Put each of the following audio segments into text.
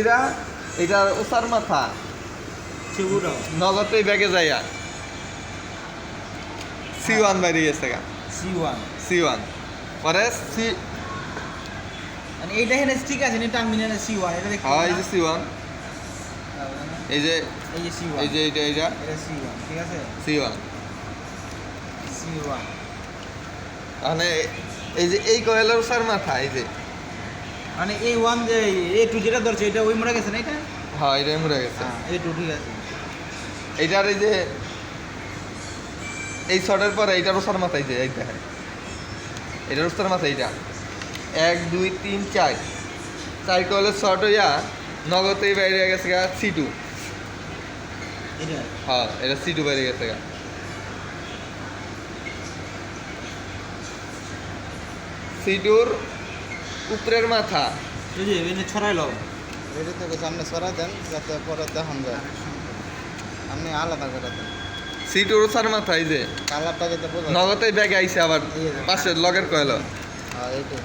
দুইরা এটার উসার মাথা নগদ এই ব্যাগে যাইয়া C1 বাইরে গেছে গা C1 পরে সি মানে এইটা হেনে ঠিক আছে নি টার্মিনাল C1 এটা দেখতে হ্যাঁ এই যে C1 এই যে C1 এই যে এটা এটা C1 ঠিক আছে C1 মানে এই যে এই কয়েলের উসার মাথা এই যে মানে A1 যে A2 যেটা ধরছে এটা ওই মরে গেছে না এটা হ্যাঁ এটা মরে গেছে A2 ঠিক আছে এইটার এই যে এই শটের পরে এইটার উসার মাথা এই যে এই দেখেন এটার উসার মাথা এইটা 1 2 3 4 চার কয়েলের শট হইয়া নগদেই বাইরে গেছে গা C2 এটা হ্যাঁ এটা C2 বাইরে গেছে গা C2র উপরের মাথা এই যে এনে ছড়াইলো এটা থেকে সামনে সরা দেন যাতে পরে দেখান যায় আপনি আলাদা করে দেন C2র উসার মাথা এই যে কালারটা যাতে বোঝা যায়। নগদেই ব্যাগে আইছে আবার পাশে লগের কয়েল হ্যাঁ এইটা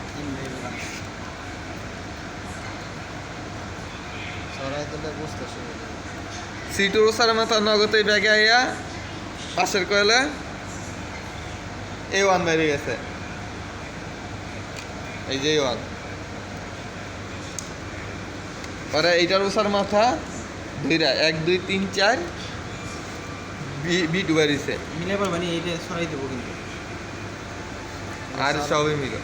সরাই দিলে বুঝতে সুবিধা C2র উসার মাথা নগদেই ব্যাগে আইয়া পাশের কয়েলে A1 বাইরে গেছে এই যে A1 পরে এইটার উসার মাথা দুইটা 1 2 3 4 B2 বাইরেছে মিলে পারবা নি এইটা ছড়াই দেব কিন্তু আর সবই মিলে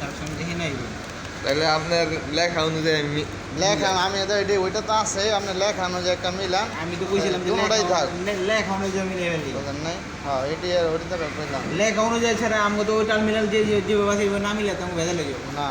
তার সঙ্গে দেখি নাই তাহলে আপনার লেখা অনুযায়ী লেখা আমি তো এটি ওইটা তো আছে আপনি লেখা অনুযায়ী একটা মিলান আমি তো কইছিলাম যে দুটোটাই থাক লেখা অনুযায়ী মিলে ফেলি বুঝলেন নাই হ্যাঁ এটি আর ওইটা তো কইলাম লেখা অনুযায়ী ছাড়া আমাকে তো ওই টার্মিনাল যে যেভাবে আছে না মিলে তো ভেজা লেগে না